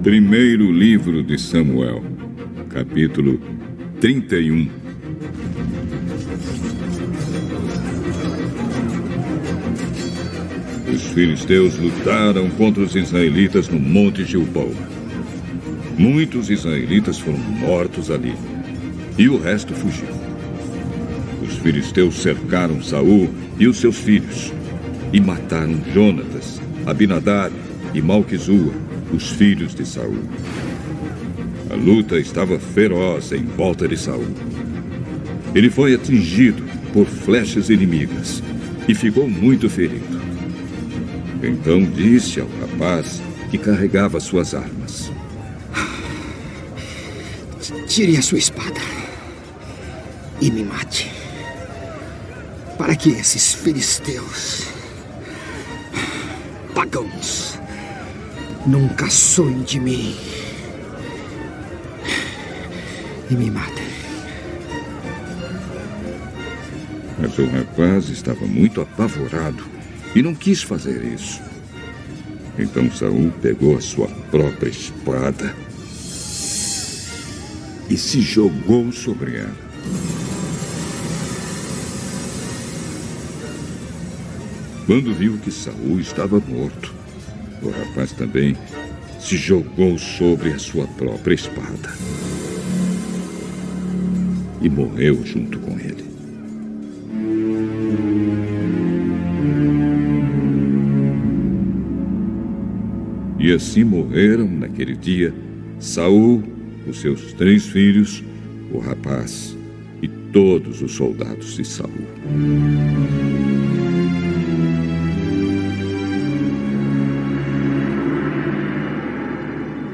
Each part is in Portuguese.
Primeiro livro de Samuel, capítulo 31. Os filisteus lutaram contra os israelitas no Monte Gilboa. Muitos israelitas foram mortos ali, e o resto fugiu. Os filisteus cercaram Saul e os seus filhos, e mataram Jonatas, Abinadab e Malquizua, os filhos de Saul. A luta estava feroz em volta de Saul. Ele foi atingido por flechas inimigas e ficou muito ferido. Então disse ao rapaz que carregava suas armas: Tire a sua espada e me mate, para que esses filisteus pagãos nunca sonhem de mim e me matem. Mas o rapaz estava muito apavorado e não quis fazer isso. Então Saul pegou a sua própria espada e se jogou sobre ela. Quando viu que Saul estava morto, o rapaz também se jogou sobre a sua própria espada e morreu junto com ele. E assim morreram naquele dia Saul, os seus 3 filhos, o rapaz e todos os soldados de Saul.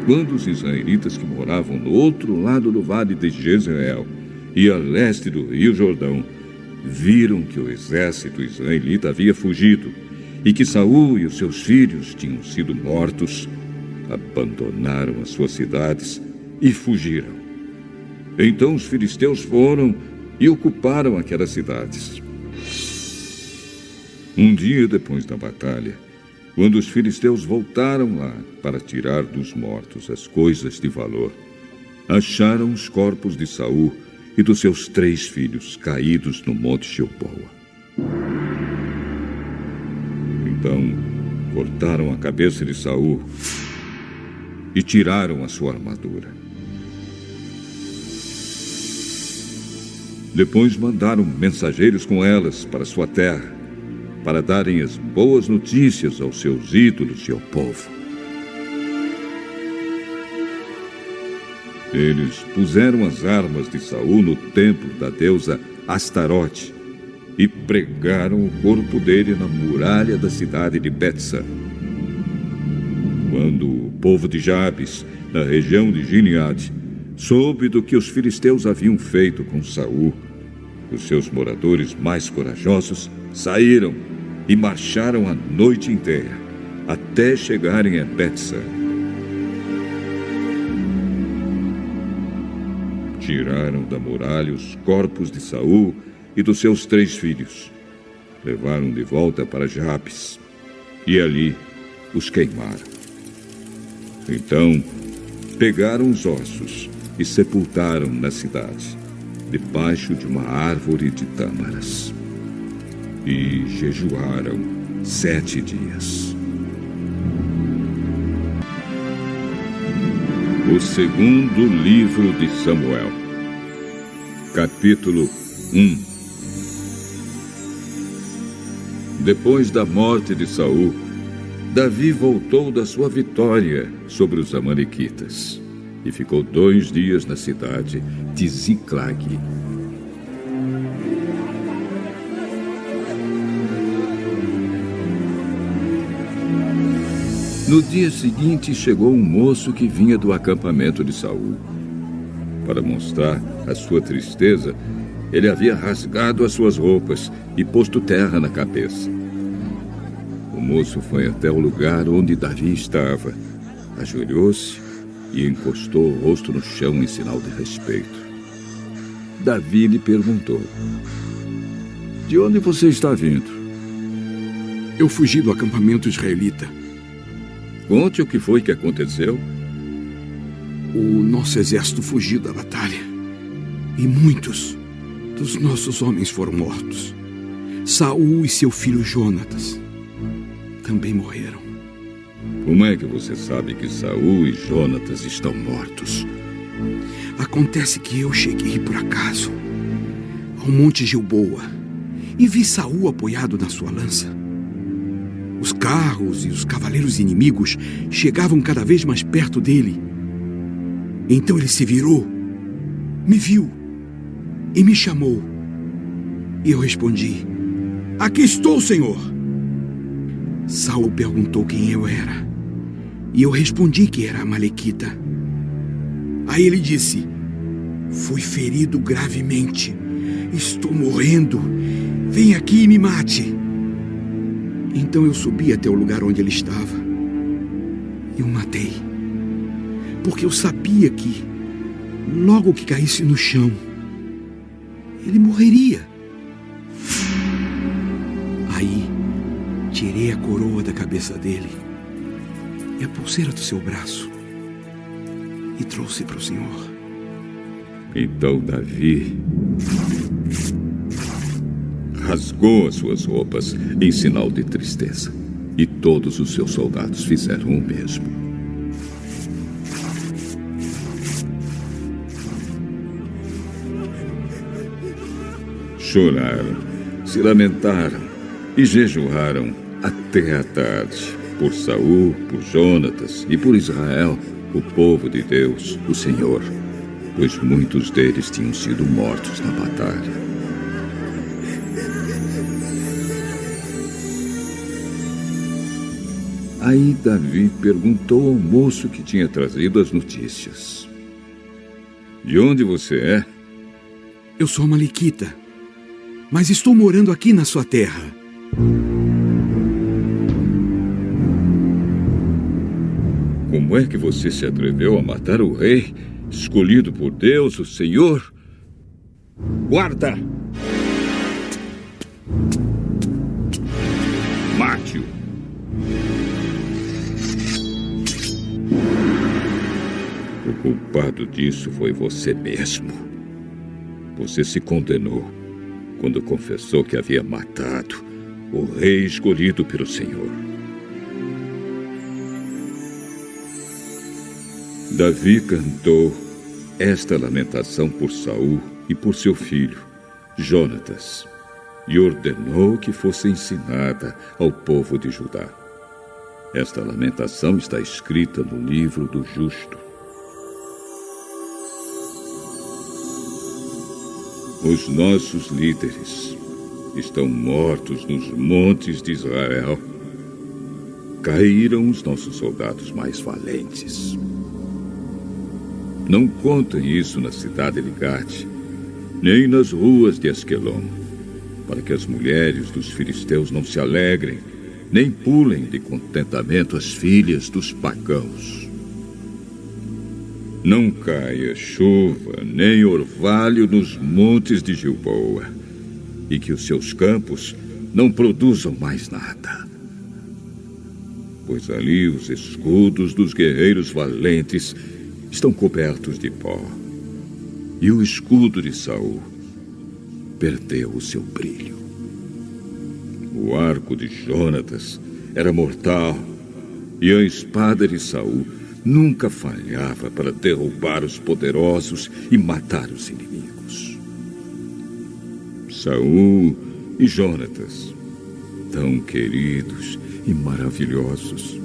Quando os israelitas que moravam no outro lado do vale de Jezreel e a leste do rio Jordão viram que o exército israelita havia fugido e que Saul e os seus filhos tinham sido mortos, abandonaram as suas cidades e fugiram. Então os filisteus foram e ocuparam aquelas cidades. Um dia depois da batalha, quando os filisteus voltaram lá para tirar dos mortos as coisas de valor, acharam os corpos de Saul e dos seus 3 filhos caídos no Monte Gilboa. Então cortaram a cabeça de Saul e tiraram a sua armadura. Depois mandaram mensageiros com elas para sua terra, para darem as boas notícias aos seus ídolos e ao povo. Eles puseram as armas de Saul no templo da deusa Astarote e pregaram o corpo dele na muralha da cidade de Bet-san. Quando o povo de Jabes, na região de Gileade, soube do que os filisteus haviam feito com Saul, os seus moradores mais corajosos saíram e marcharam a noite inteira, até chegarem a Bet-san. Tiraram da muralha os corpos de Saul e dos seus 3 filhos. Levaram de volta para Jabes e ali os queimaram. Então pegaram os ossos e sepultaram na cidade, debaixo de uma árvore de tâmaras. E jejuaram 7 dias. O segundo livro de Samuel, capítulo 1. Depois da morte de Saul, Davi voltou da sua vitória sobre os amalequitas e ficou 2 dias na cidade de Ziclag. No dia seguinte chegou um moço que vinha do acampamento de Saul. Para mostrar a sua tristeza, ele havia rasgado as suas roupas e posto terra na cabeça. O moço foi até o lugar onde Davi estava, ajoelhou-se e encostou o rosto no chão em sinal de respeito. Davi lhe perguntou: "De onde você está vindo?" "Eu fugi do acampamento israelita." "Conte o que foi que aconteceu." O nosso exército fugiu da batalha e muitos dos nossos homens foram mortos. Saul e seu filho Jonatas também morreram. Como é que você sabe que Saul e Jonatas estão mortos? Acontece que eu cheguei por acaso ao Monte Gilboa e vi Saul apoiado na sua lança. Os carros e os cavaleiros inimigos chegavam cada vez mais perto dele. Então ele se virou, me viu e me chamou. E eu respondi: aqui estou, Senhor. Saul perguntou quem eu era, e eu respondi que era Amalequita. Aí ele disse: fui ferido gravemente, estou morrendo, vem aqui e me mate. Então eu subi até o lugar onde ele estava e o matei, porque eu sabia que, logo que caísse no chão, ele morreria. Aí tirei a coroa da cabeça dele e a pulseira do seu braço e trouxe para o Senhor. Então Davi rasgou as suas roupas em sinal de tristeza, e todos os seus soldados fizeram o mesmo. Choraram, se lamentaram e jejuaram até a tarde por Saul, por Jonatas e por Israel, o povo de Deus, o Senhor, pois muitos deles tinham sido mortos na batalha. Aí Davi perguntou ao moço que tinha trazido as notícias: de onde você é? Eu sou Amalequita, mas estou morando aqui na sua terra. Como é que você se atreveu a matar o rei, escolhido por Deus, o Senhor? Guarda! Mate-o! O culpado disso foi você mesmo. Você se condenou quando confessou que havia matado o rei escolhido pelo Senhor. Davi cantou esta lamentação por Saul e por seu filho, Jonatas, e ordenou que fosse ensinada ao povo de Judá. Esta lamentação está escrita no livro do justo. Os nossos líderes estão mortos nos montes de Israel. Caíram os nossos soldados mais valentes. Não contem isso na cidade de Gate, nem nas ruas de Asquelon, para que as mulheres dos filisteus não se alegrem, nem pulem de contentamento as filhas dos pagãos. Não caia chuva nem orvalho nos montes de Gilboa, e que os seus campos não produzam mais nada. Pois ali os escudos dos guerreiros valentes estão cobertos de pó, e o escudo de Saul perdeu o seu brilho. O arco de Jonatas era mortal, e a espada de Saul nunca falhava para derrubar os poderosos e matar os inimigos. Saul e Jonatas, tão queridos e maravilhosos,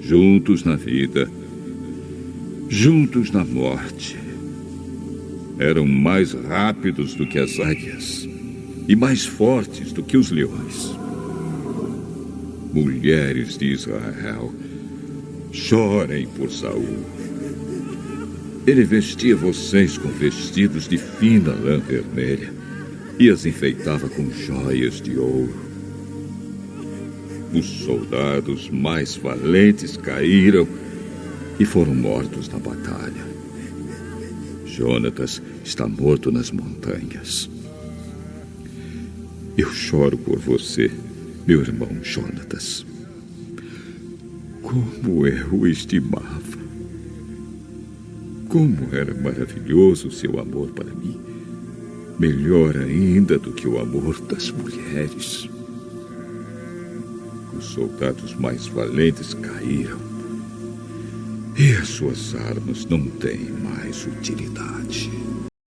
juntos na vida, juntos na morte, eram mais rápidos do que as águias e mais fortes do que os leões. Mulheres de Israel, chorem por Saul. Ele vestia vocês com vestidos de fina lã vermelha e as enfeitava com joias de ouro. Os soldados mais valentes caíram e foram mortos na batalha. Jonatas está morto nas montanhas. Eu choro por você, meu irmão Jonatas. Como eu o estimava. Como era maravilhoso seu amor para mim. Melhor ainda do que o amor das mulheres. Os soldados mais valentes caíram. E as suas armas não têm mais utilidade.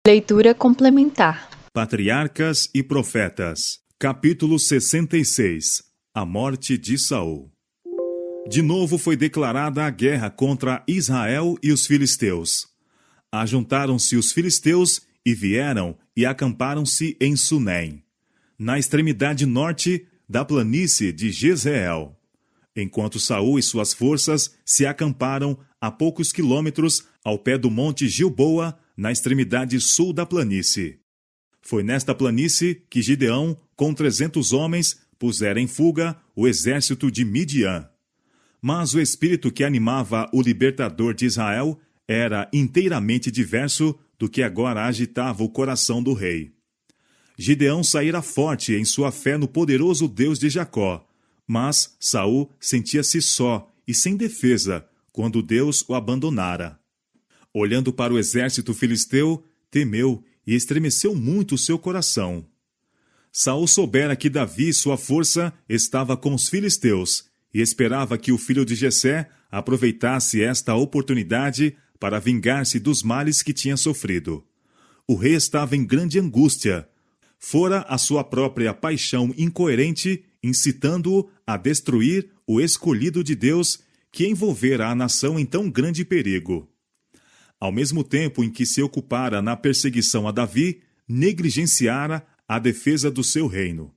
Leitura complementar. Patriarcas e Profetas, capítulo 66. A morte de Saul. De novo foi declarada a guerra contra Israel e os filisteus. Ajuntaram-se os filisteus e vieram e acamparam-se em Sunem, na extremidade norte da planície de Jezreel, enquanto Saul e suas forças se acamparam a poucos quilômetros ao pé do monte Gilboa, na extremidade sul da planície. Foi nesta planície que Gideão, com 300 homens, pusera em fuga o exército de Midian. Mas o espírito que animava o libertador de Israel era inteiramente diverso do que agora agitava o coração do rei. Gideão saíra forte em sua fé no poderoso Deus de Jacó, mas Saul sentia-se só e sem defesa quando Deus o abandonara. Olhando para o exército filisteu, temeu e estremeceu muito o seu coração. Saul soubera que Davi e sua força estava com os filisteus e esperava que o filho de Jessé aproveitasse esta oportunidade para vingar-se dos males que tinha sofrido. O rei estava em grande angústia. Fora a sua própria paixão incoerente, incitando-o a destruir o escolhido de Deus, que envolvera a nação em tão grande perigo. Ao mesmo tempo em que se ocupara na perseguição a Davi, negligenciara a defesa do seu reino.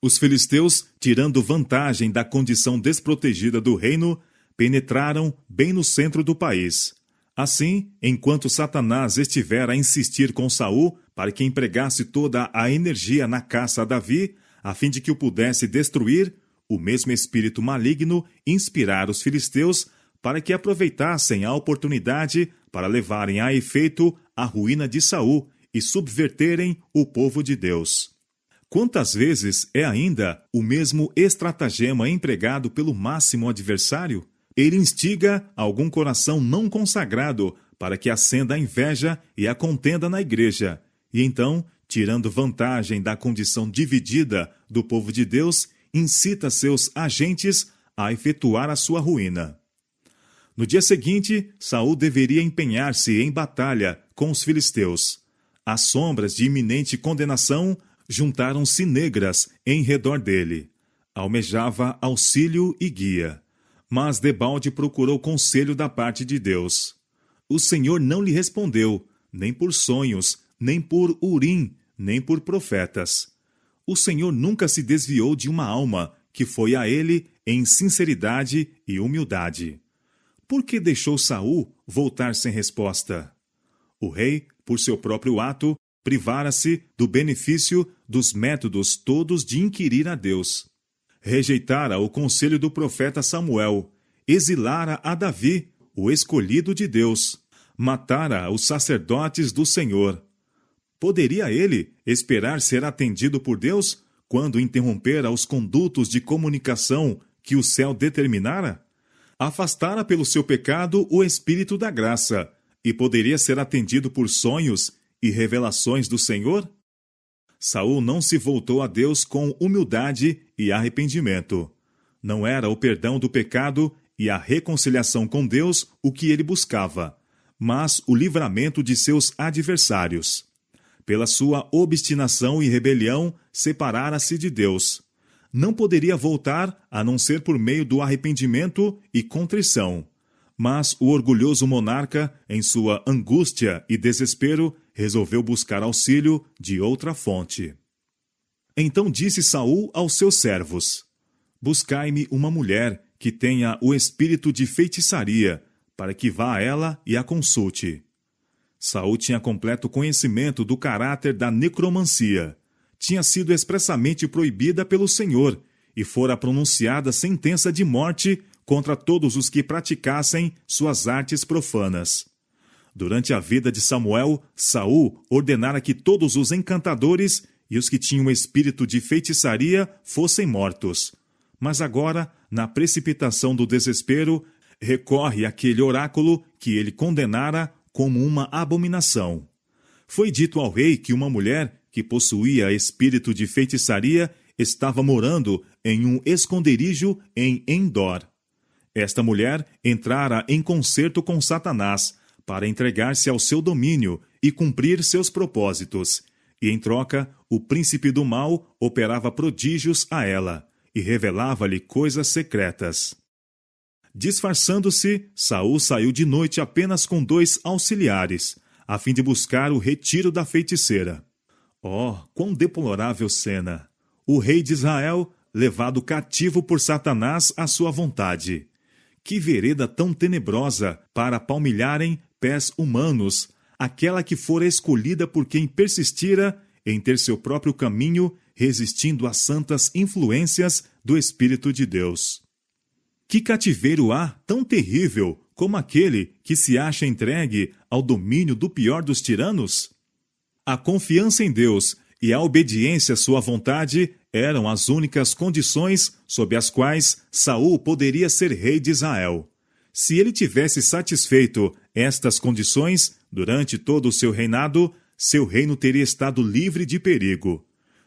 Os filisteus, tirando vantagem da condição desprotegida do reino, penetraram bem no centro do país. Assim, enquanto Satanás estivera a insistir com Saul para que empregasse toda a energia na caça a Davi, a fim de que o pudesse destruir, o mesmo espírito maligno inspirara os filisteus para que aproveitassem a oportunidade para levarem a efeito a ruína de Saul e subverterem o povo de Deus. Quantas vezes é ainda o mesmo estratagema empregado pelo máximo adversário? Ele instiga algum coração não consagrado para que acenda a inveja e a contenda na igreja, e então, tirando vantagem da condição dividida do povo de Deus, incita seus agentes a efetuar a sua ruína. No dia seguinte, Saul deveria empenhar-se em batalha com os filisteus. As sombras de iminente condenação juntaram-se negras em redor dele. Almejava auxílio e guia. Mas debalde procurou conselho da parte de Deus. O Senhor não lhe respondeu, nem por sonhos, nem por Urim, nem por profetas. O Senhor nunca se desviou de uma alma que foi a ele em sinceridade e humildade. Por que deixou Saul voltar sem resposta? O rei, por seu próprio ato, privara-se do benefício dos métodos todos de inquirir a Deus. Rejeitara o conselho do profeta Samuel, exilara a Davi, o escolhido de Deus, matara os sacerdotes do Senhor. Poderia ele esperar ser atendido por Deus quando interrompera os condutos de comunicação que o céu determinara? Afastara pelo seu pecado o Espírito da graça, e poderia ser atendido por sonhos e revelações do Senhor? Saul não se voltou a Deus com humildade e arrependimento. Não era o perdão do pecado e a reconciliação com Deus o que ele buscava, mas o livramento de seus adversários. Pela sua obstinação e rebelião, separara-se de Deus. Não poderia voltar a não ser por meio do arrependimento e contrição. Mas o orgulhoso monarca, em sua angústia e desespero, resolveu buscar auxílio de outra fonte. Então disse Saul aos seus servos: Buscai-me uma mulher que tenha o espírito de feitiçaria, para que vá a ela e a consulte. Saul tinha completo conhecimento do caráter da necromancia. Tinha sido expressamente proibida pelo Senhor, e fora pronunciada sentença de morte contra todos os que praticassem suas artes profanas. Durante a vida de Samuel, Saul ordenara que todos os encantadores e os que tinham espírito de feitiçaria fossem mortos. Mas agora, na precipitação do desespero, recorre àquele oráculo que ele condenara como uma abominação. Foi dito ao rei que uma mulher que possuía espírito de feitiçaria estava morando em um esconderijo em Endor. Esta mulher entrara em concerto com Satanás para entregar-se ao seu domínio e cumprir seus propósitos. E, em troca, o príncipe do mal operava prodígios a ela e revelava-lhe coisas secretas. Disfarçando-se, Saul saiu de noite apenas com 2 auxiliares, a fim de buscar o retiro da feiticeira. Oh, quão deplorável cena! O rei de Israel, levado cativo por Satanás à sua vontade. Que vereda tão tenebrosa para palmilharem pés humanos, aquela que fora escolhida por quem persistira em ter seu próprio caminho, resistindo às santas influências do Espírito de Deus. Que cativeiro há tão terrível como aquele que se acha entregue ao domínio do pior dos tiranos? A confiança em Deus e a obediência à sua vontade eram as únicas condições sob as quais Saul poderia ser rei de Israel. Se ele tivesse satisfeito estas condições durante todo o seu reinado, seu reino teria estado livre de perigo.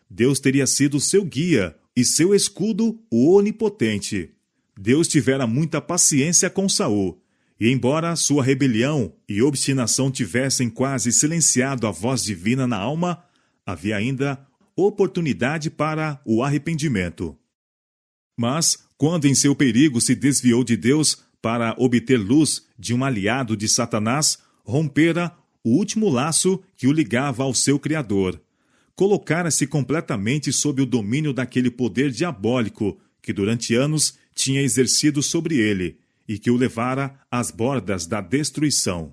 Deus teria sido seu guia e seu escudo, o onipotente. Deus tivera muita paciência com Saul, e embora sua rebelião e obstinação tivessem quase silenciado a voz divina na alma, havia ainda oportunidade para o arrependimento. Mas, quando em seu perigo se desviou de Deus para obter luz de um aliado de Satanás, rompera o último laço que o ligava ao seu Criador. Colocara-se completamente sob o domínio daquele poder diabólico que durante anos tinha exercido sobre ele e que o levara às bordas da destruição.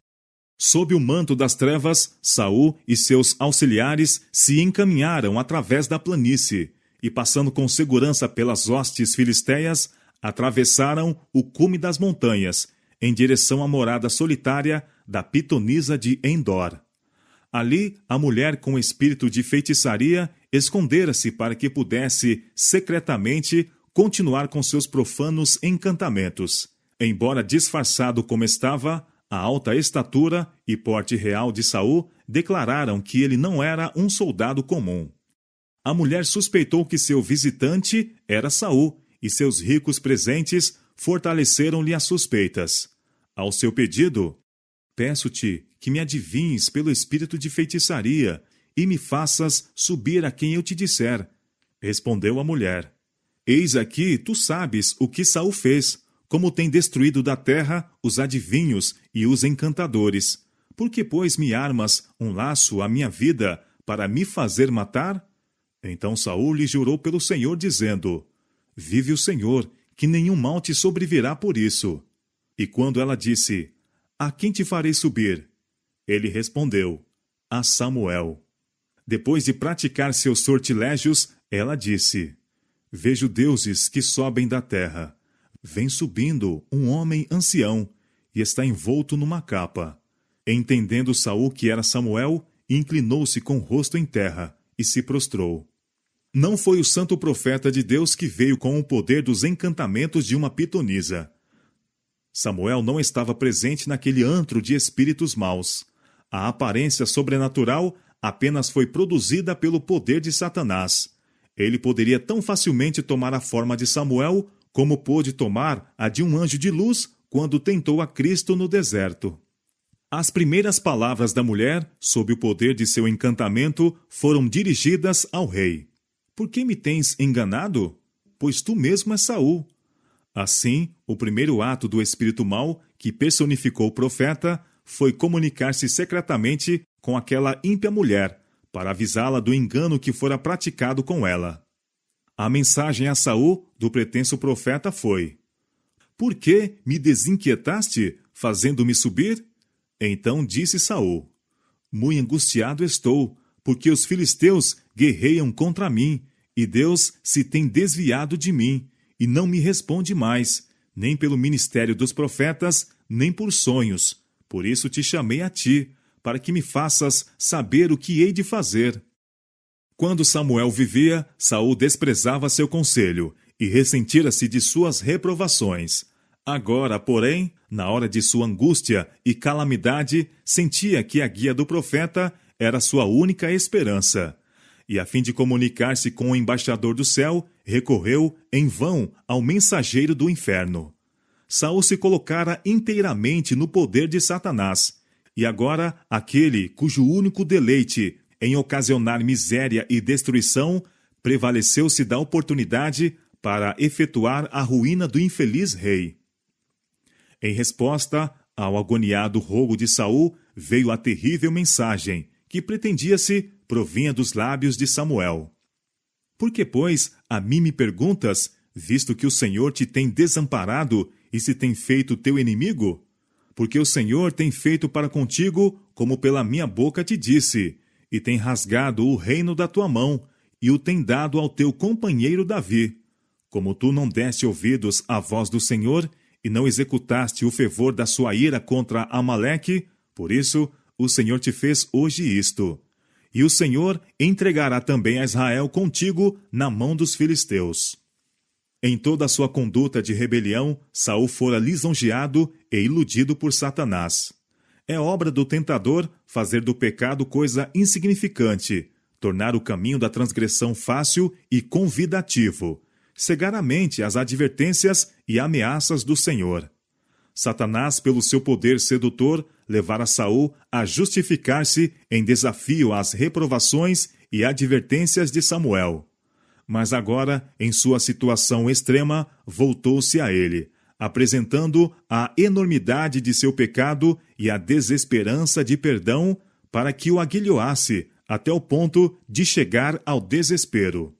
Sob o manto das trevas, Saul e seus auxiliares se encaminharam através da planície e, passando com segurança pelas hostes filisteias, atravessaram o cume das montanhas, em direção à morada solitária da pitonisa de Endor. Ali, a mulher com espírito de feitiçaria escondera-se para que pudesse, secretamente, continuar com seus profanos encantamentos. Embora disfarçado como estava, a alta estatura e porte real de Saul declararam que ele não era um soldado comum. A mulher suspeitou que seu visitante era Saul, e seus ricos presentes fortaleceram-lhe as suspeitas. Ao seu pedido, peço-te que me adivinhes pelo espírito de feitiçaria e me faças subir a quem eu te disser. Respondeu a mulher. Eis aqui, tu sabes o que Saul fez, como tem destruído da terra os adivinhos e os encantadores. Por que, pois, me armas um laço à minha vida para me fazer matar? Então Saul lhe jurou pelo Senhor, dizendo, vive o Senhor, que nenhum mal te sobrevirá por isso. E quando ela disse, a quem te farei subir? Ele respondeu, a Samuel. Depois de praticar seus sortilégios, ela disse, vejo deuses que sobem da terra. Vem subindo um homem ancião, e está envolto numa capa. Entendendo Saul que era Samuel, inclinou-se com o rosto em terra, e se prostrou. Não foi o santo profeta de Deus que veio com o poder dos encantamentos de uma pitonisa. Samuel não estava presente naquele antro de espíritos maus. A aparência sobrenatural apenas foi produzida pelo poder de Satanás. Ele poderia tão facilmente tomar a forma de Samuel como pôde tomar a de um anjo de luz quando tentou a Cristo no deserto. As primeiras palavras da mulher, sob o poder de seu encantamento, foram dirigidas ao rei. Por que me tens enganado? Pois tu mesmo és Saul. Assim, o primeiro ato do espírito mau, que personificou o profeta, foi comunicar-se secretamente com aquela ímpia mulher, para avisá-la do engano que fora praticado com ela. A mensagem a Saul do pretenso profeta foi, por que me desinquietaste, fazendo-me subir? Então disse Saul, muito angustiado estou, porque os filisteus guerreiam contra mim, e Deus se tem desviado de mim, e não me responde mais, nem pelo ministério dos profetas, nem por sonhos. Por isso te chamei a ti, para que me faças saber o que hei de fazer. Quando Samuel vivia, Saul desprezava seu conselho, e ressentira-se de suas reprovações. Agora, porém, na hora de sua angústia e calamidade, sentia que a guia do profeta era sua única esperança. E a fim de comunicar-se com o embaixador do céu, recorreu em vão ao mensageiro do inferno. Saul se colocara inteiramente no poder de Satanás, e agora aquele cujo único deleite em ocasionar miséria e destruição prevaleceu-se da oportunidade para efetuar a ruína do infeliz rei. Em resposta ao agoniado rogo de Saul, veio a terrível mensagem, que pretendia-se provinha dos lábios de Samuel. Por que, pois, a mim me perguntas, visto que o Senhor te tem desamparado e se tem feito teu inimigo? Porque o Senhor tem feito para contigo como pela minha boca te disse, e tem rasgado o reino da tua mão, e o tem dado ao teu companheiro Davi. Como tu não deste ouvidos à voz do Senhor, e não executaste o fervor da sua ira contra Amaleque, por isso o Senhor te fez hoje isto. E o Senhor entregará também a Israel contigo na mão dos filisteus. Em toda a sua conduta de rebelião, Saul fora lisonjeado e iludido por Satanás. É obra do tentador fazer do pecado coisa insignificante, tornar o caminho da transgressão fácil e convidativo, cegar a mente às advertências e ameaças do Senhor. Satanás, pelo seu poder sedutor, levara Saul a justificar-se em desafio às reprovações e advertências de Samuel. Mas agora, em sua situação extrema, voltou-se a ele, apresentando a enormidade de seu pecado e a desesperança de perdão para que o aguilhoasse até o ponto de chegar ao desespero.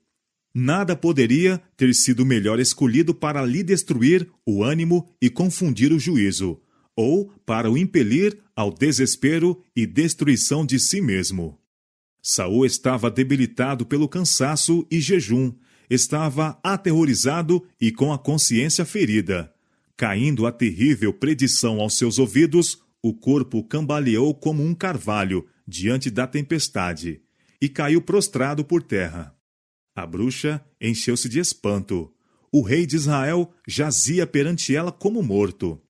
Nada poderia ter sido melhor escolhido para lhe destruir o ânimo e confundir o juízo, ou para o impelir ao desespero e destruição de si mesmo. Saul estava debilitado pelo cansaço e jejum, estava aterrorizado e com a consciência ferida. Caindo a terrível predição aos seus ouvidos, o corpo cambaleou como um carvalho diante da tempestade, e caiu prostrado por terra. A bruxa encheu-se de espanto. O rei de Israel jazia perante ela como morto.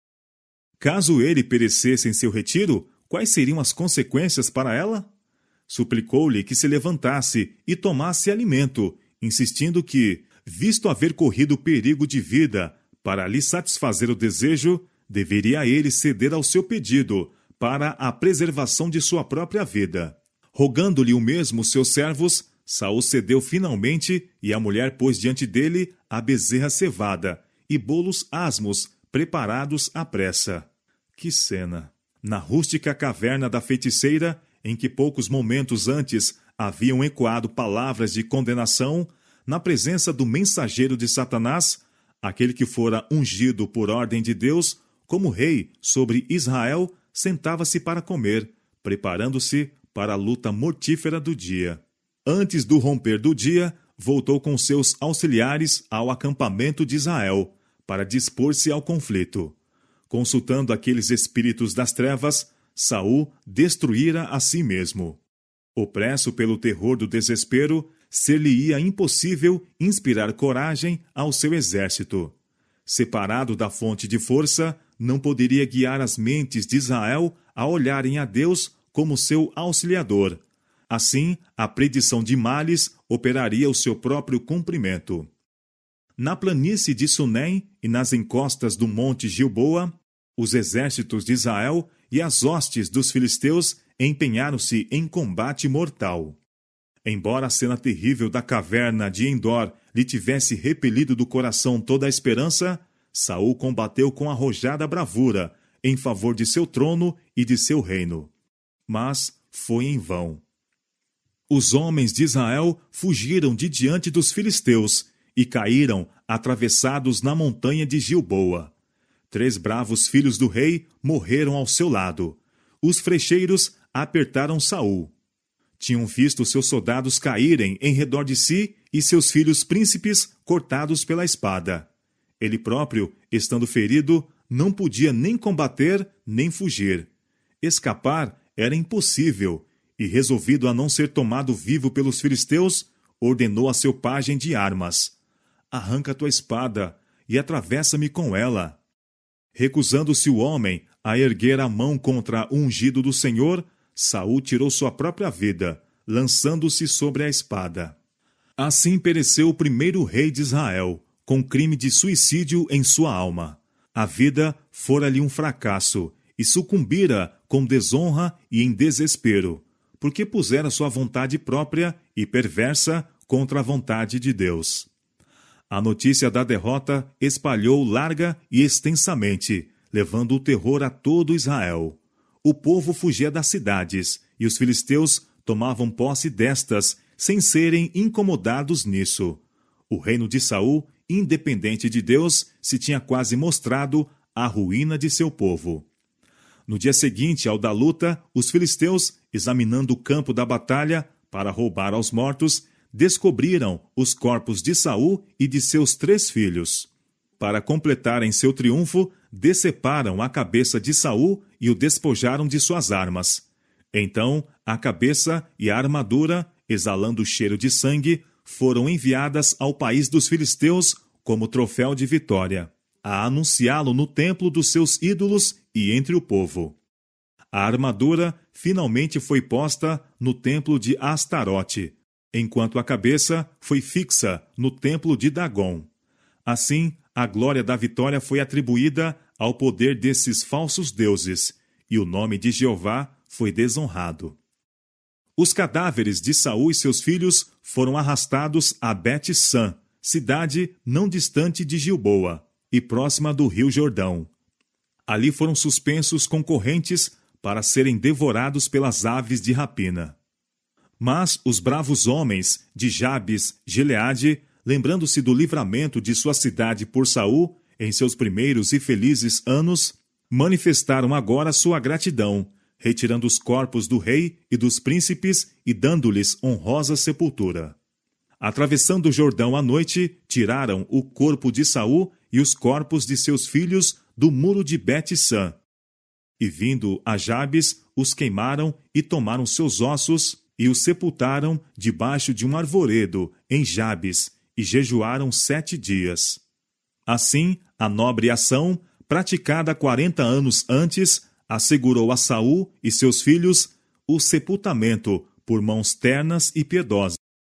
Caso ele perecesse em seu retiro, quais seriam as consequências para ela? Suplicou-lhe que se levantasse e tomasse alimento, insistindo que, visto haver corrido perigo de vida, para lhe satisfazer o desejo, deveria ele ceder ao seu pedido, para a preservação de sua própria vida. Rogando-lhe o mesmo seus servos, Saul cedeu finalmente, e a mulher pôs diante dele a bezerra cevada e bolos asmos, preparados à pressa. Que cena! Na rústica caverna da feiticeira, em que poucos momentos antes haviam ecoado palavras de condenação, na presença do mensageiro de Satanás, aquele que fora ungido por ordem de Deus como rei sobre Israel, sentava-se para comer, preparando-se para a luta mortífera do dia. Antes do romper do dia, voltou com seus auxiliares ao acampamento de Israel, para dispor-se ao conflito. Consultando aqueles espíritos das trevas, Saul destruíra a si mesmo. Opresso pelo terror do desespero, ser-lhe-ia impossível inspirar coragem ao seu exército. Separado da fonte de força, não poderia guiar as mentes de Israel a olharem a Deus como seu auxiliador. Assim, a predição de males operaria o seu próprio cumprimento. Na planície de Sunem e nas encostas do monte Gilboa, os exércitos de Israel e as hostes dos filisteus empenharam-se em combate mortal. Embora a cena terrível da caverna de Endor lhe tivesse repelido do coração toda a esperança, Saul combateu com arrojada bravura em favor de seu trono e de seu reino. Mas foi em vão. Os homens de Israel fugiram de diante dos filisteus e caíram atravessados na montanha de Gilboa. 3 bravos filhos do rei morreram ao seu lado. Os frecheiros apertaram Saul. Tinham visto seus soldados caírem em redor de si e seus filhos príncipes cortados pela espada. Ele próprio, estando ferido, não podia nem combater nem fugir. Escapar era impossível, e resolvido a não ser tomado vivo pelos filisteus, ordenou a seu pajem de armas: arranca tua espada e atravessa-me com ela. Recusando-se o homem a erguer a mão contra o ungido do Senhor, Saul tirou sua própria vida, lançando-se sobre a espada. Assim pereceu o primeiro rei de Israel, com crime de suicídio em sua alma. A vida fora-lhe um fracasso, e sucumbira com desonra e em desespero, porque pusera sua vontade própria e perversa contra a vontade de Deus. A notícia da derrota espalhou larga e extensamente, levando o terror a todo Israel. O povo fugia das cidades, e os filisteus tomavam posse destas, sem serem incomodados nisso. O reino de Saul, independente de Deus, se tinha quase mostrado a ruína de seu povo. No dia seguinte ao da luta, os filisteus, examinando o campo da batalha para roubar aos mortos, descobriram os corpos de Saul e de seus 3 filhos. Para completarem seu triunfo, deceparam a cabeça de Saul e o despojaram de suas armas. Então, a cabeça e a armadura, exalando o cheiro de sangue, foram enviadas ao país dos filisteus como troféu de vitória, a anunciá-lo no templo dos seus ídolos e entre o povo. A armadura finalmente foi posta no templo de Astarote, enquanto a cabeça foi fixa no templo de Dagon. Assim, a glória da vitória foi atribuída ao poder desses falsos deuses, e o nome de Jeová foi desonrado. Os cadáveres de Saul e seus filhos foram arrastados a Bet-San, cidade não distante de Gilboa, e próxima do rio Jordão. Ali foram suspensos concorrentes para serem devorados pelas aves de rapina. Mas os bravos homens de Jabes Gileade, lembrando-se do livramento de sua cidade por Saul em seus primeiros e felizes anos, manifestaram agora sua gratidão, retirando os corpos do rei e dos príncipes e dando-lhes honrosa sepultura. Atravessando o Jordão à noite, tiraram o corpo de Saul e os corpos de seus filhos do muro de Bet-San. E vindo a Jabes, os queimaram e tomaram seus ossos e os sepultaram debaixo de um arvoredo em Jabes e jejuaram 7 dias. Assim, a nobre ação, praticada 40 anos antes, assegurou a Saul e seus filhos o sepultamento por mãos ternas e piedosas.